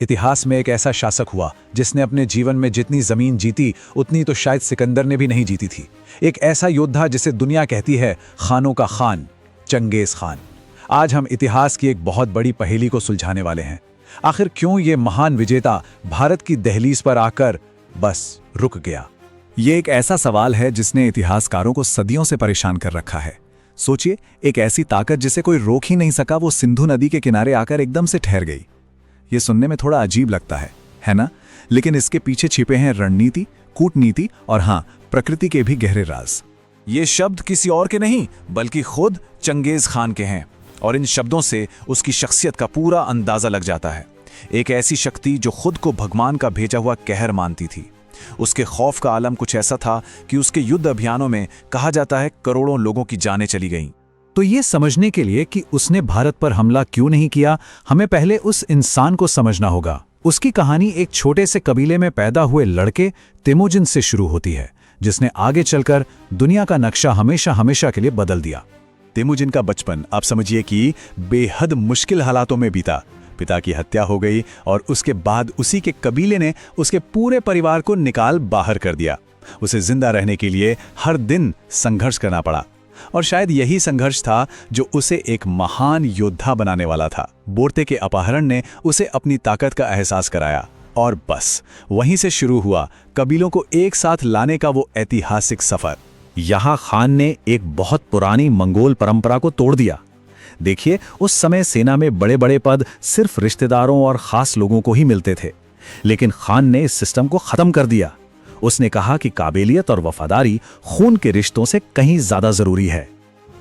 इतिहास में एक ऐसा शासक हुआ जिसने अपने जीवन में जितनी जमीन जीती उतनी तो शायद सिकंदर ने भी नहीं जीती थी। एक ऐसा योद्धा जिसे दुनिया कहती है खानों का खान, चंगेज खान। आज हम इतिहास की एक बहुत बड़ी पहेली को सुलझाने वाले हैं। आखिर क्यों ये महान विजेता भारत की दहलीज पर आकर बस रुक गया? ये एक ऐसा सवाल है जिसने इतिहासकारों को सदियों से परेशान कर रखा है। सोचिए, एक ऐसी ताकत जिसे कोई रोक ही नहीं सका, वो सिंधु नदी के किनारे आकर एकदम से ठहर गई। ये सुनने में थोड़ा अजीब लगता है ना? लेकिन इसके पीछे छिपे हैं रणनीति, कूटनीति और हाँ, प्रकृति के भी गहरे राज। ये शब्द किसी और के नहीं बल्कि खुद चंगेज खान के हैं, और इन शब्दों से उसकी शख्सियत का पूरा अंदाजा लग जाता है। एक ऐसी शक्ति जो खुद को भगवान का भेजा हुआ कहर मानती थी। उसके खौफ का आलम कुछ ऐसा था कि उसके युद्ध अभियानों में कहा जाता है करोड़ों लोगों की जानें चली गईं। तो ये समझने के लिए कि उसने भारत पर हमला क्यों नहीं किया, हमें पहले उस इंसान को समझना होगा। उसकी कहानी एक छोटे से कबीले में पैदा हुए लड़के तेमुजिन से शुरू होती है, जिसने आगे चलकर दुनिया का नक्शा हमेशा हमेशा के लिए बदल दिया। तेमुजिन का बचपन आप समझिए कि बेहद मुश्किल हालातों में बीता। पिता की हत्या हो गई और उसके बाद उसी के कबीले ने उसके पूरे परिवार को निकाल बाहर कर दिया। उसे जिंदा रहने के लिए हर दिन संघर्ष करना पड़ा, और शायद यही संघर्ष था जो उसे एक महान योद्धा बनाने वाला था। बोर्ते के अपहरण ने उसे अपनी ताकत का एहसास कराया, और बस वहीं से शुरू हुआ कबीलों को एक साथ लाने का वो ऐतिहासिक सफर। यहाँ खान ने एक बहुत पुरानी मंगोल परंपरा को तोड़ दिया। देखिए, उस समय सेना में बड़े बड़े पद सिर्फ रिश्तेदारों और खास लोगों को ही मिलते थे, लेकिन खान ने इस सिस्टम को खत्म कर दिया। उसने कहा कि काबिलियत और वफादारी खून के रिश्तों से कहीं ज्यादा जरूरी है।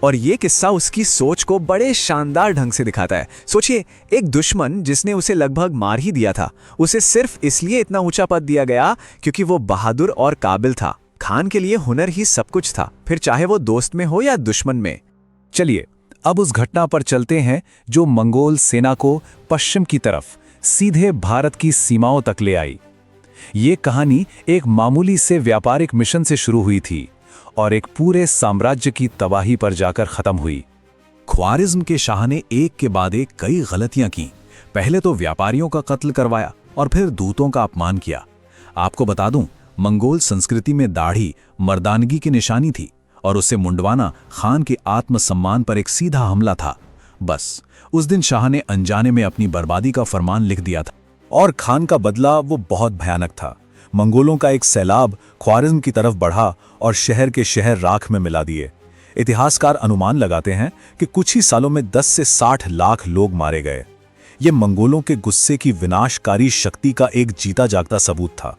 और ये किस्सा उसकी सोच को बड़े शानदार ढंग से दिखाता है। सोचिए, एक दुश्मन जिसने उसे लगभग मार ही दिया था, उसे सिर्फ इसलिए इतना ऊंचा पद दिया गया क्योंकि वो बहादुर और काबिल था। खान के लिए हुनर ही सब कुछ था, फिर चाहे वो दोस्त में हो या दुश्मन में। चलिए अब उस घटना पर चलते हैं जो मंगोल सेना को पश्चिम की तरफ सीधे भारत की सीमाओं तक ले आई। ये कहानी एक मामूली से व्यापारिक मिशन से शुरू हुई थी और एक पूरे साम्राज्य की तबाही पर जाकर खत्म हुई। ख्वारिज्म के शाह ने एक के बाद एक कई गलतियां की। पहले तो व्यापारियों का कत्ल करवाया और फिर दूतों का अपमान किया। आपको बता दूं, मंगोल संस्कृति में दाढ़ी मर्दानगी की निशानी थी, और उसे मुंडवाना खान के आत्मसम्मान पर एक सीधा हमला था। बस उस दिन शाह ने अनजाने में अपनी बर्बादी का फरमान लिख दिया था, और खान का बदला वो बहुत भयानक था। मंगोलों का एक सैलाब ख्वारिज्म की तरफ बढ़ा और शहर के शहर राख में मिला दिए। इतिहासकार अनुमान लगाते हैं कि कुछ ही सालों में 10 से 60 लाख लोग मारे गए। ये मंगोलों के गुस्से की विनाशकारी शक्ति का एक जीता जागता सबूत था।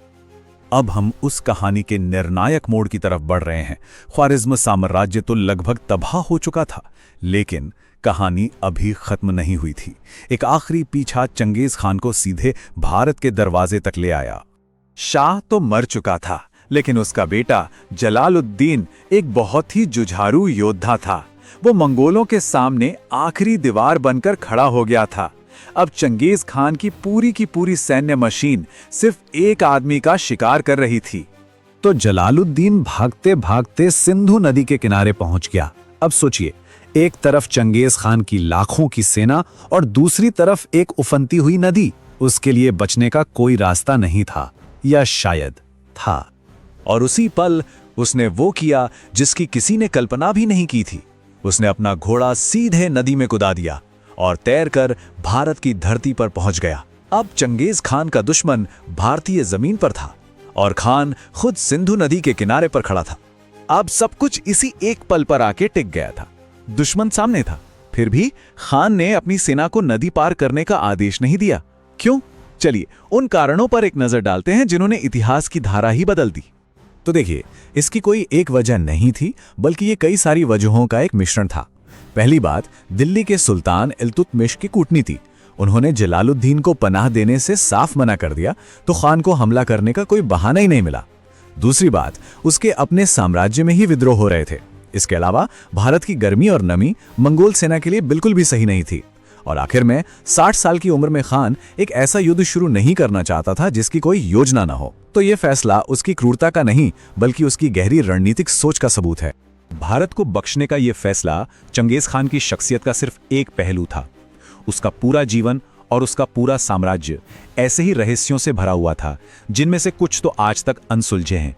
अब हम उस कहानी के निर्णायक मोड़ की तरफ बढ़ रहे हैं। ख्वारिज्म साम्राज्य तो लगभग तबाह हो चुका था, लेकिन कहानी अभी खत्म नहीं हुई थी। एक आखिरी पीछा चंगेज खान को सीधे भारत के दरवाजे तक ले आया। शाह तो मर चुका था, लेकिन उसका बेटा जलालुद्दीन एक बहुत ही जुझारू योद्धा था। वो मंगोलों के सामने आखिरी दीवार बनकर खड़ा हो गया था। अब चंगेज खान की पूरी सैन्य मशीन सिर्फ एक आदमी का शिकार कर रही थी। तो जलालुद्दीन भागते भागते सिंधु नदी के किनारे पहुंच गया। अब सोचिए, एक तरफ चंगेज खान की लाखों की सेना और दूसरी तरफ एक उफनती हुई नदी। उसके लिए बचने का कोई रास्ता नहीं था, या शायद था। और उसी पल उसने वो किया जिसकी किसी ने कल्पना भी नहीं की थी। उसने अपना घोड़ा सीधे नदी में कुदा दिया और तैरकर भारत की धरती पर पहुंच गया। अब चंगेज खान का दुश्मन भारतीय जमीन पर था और खान खुद सिंधु नदी के किनारे पर खड़ा था। अब सब कुछ इसी एक पल पर आके टिक गया था। दुश्मन सामने था, फिर भी खान ने अपनी सेना को नदी पार करने का आदेश नहीं दिया। क्यों? चलिए उन कारणों पर एक नजर डालते हैं जिन्होंने इतिहास की धारा ही बदल दी। तो देखिए, इसकी कोई एक वजह नहीं थी, बल्कि ये कई सारी वजहों का एक मिश्रण था। पहली बात, दिल्ली के सुल्तान इल्तुतमिश की कूटनीति। उन्होंने जलालुद्दीन को पनाह देने से साफ मना कर दिया, तो खान को हमला करने का कोई बहाना ही नहीं मिला। दूसरी बात, उसके अपने साम्राज्य में ही विद्रोह हो रहे थे। इसके अलावा भारत की गर्मी और नमी मंगोल सेना के लिए बिल्कुल भी सही नहीं थी। और आखिर में 60 साल की उम्र में खान एक ऐसा युद्ध शुरू नहीं करना चाहता था जिसकी कोई योजना न हो। तो यह फैसला उसकी क्रूरता का नहीं, बल्कि उसकी गहरी रणनीतिक सोच का सबूत है। भारत को बख्शने का यह फैसला चंगेज खान की शख्सियत का सिर्फ एक पहलू था। उसका पूरा जीवन और उसका पूरा साम्राज्य ऐसे ही रहस्यों से भरा हुआ था, जिनमें से कुछ तो आज तक अनसुलझे हैं।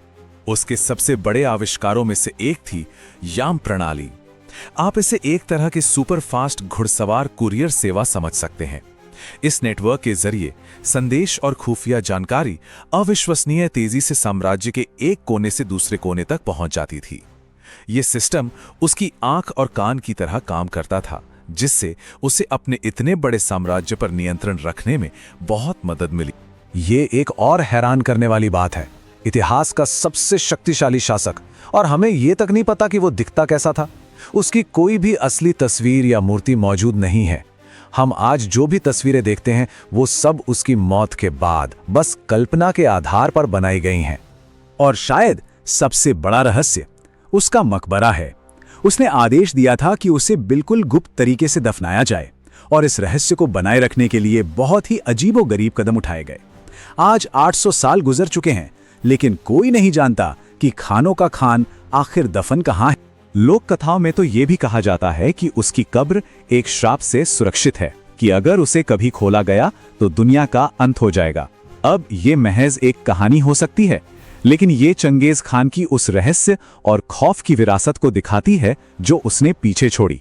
उसके सबसे बड़े आविष्कारों में से एक थी याम प्रणाली। आप इसे एक तरह की सुपरफास्ट घुड़सवार कुरियर सेवा समझ सकते हैं। इस नेटवर्क के जरिए संदेश और खुफिया जानकारी अविश्वसनीय तेजी से साम्राज्य के एक कोने से दूसरे कोने तक पहुंच जाती थी। यह सिस्टम उसकी आंख और कान की तरह काम करता था, जिससे उसे अपने इतने बड़े साम्राज्य पर नियंत्रण रखने में बहुत मदद मिली। ये एक और हैरान करने वाली बात है। इतिहास का सबसे शक्तिशाली शासक, और हमें यह तक नहीं पता कि वो दिखता कैसा था। उसकी कोई भी असली तस्वीर या मूर्ति मौजूद नहीं है। हम आज जो भी तस्वीरें देखते हैं वो सब उसकी मौत के बाद बस कल्पना के आधार पर बनाई गई हैं। और शायद सबसे बड़ा रहस्य उसका मकबरा है। उसने आदेश दिया था कि उसे बिल्कुल गुप्त तरीके से दफनाया जाए, और इस रहस्य को बनाए रखने के लिए बहुत ही अजीबोगरीब कदम उठाए गए। आज 800 साल गुजर चुके हैं, लेकिन कोई नहीं जानता कि खानों का खान आखिर दफन कहाँ है। लोक कथाओं में तो यह भी कहा जाता है कि उसकी कब्र एक श्राप से सुरक्षित है, कि अगर उसे कभी खोला गया तो दुनिया का अंत हो जाएगा। अब ये महज एक कहानी हो सकती है, लेकिन ये चंगेज खान की उस रहस्य और खौफ की विरासत को दिखाती है जो उसने पीछे छोड़ी।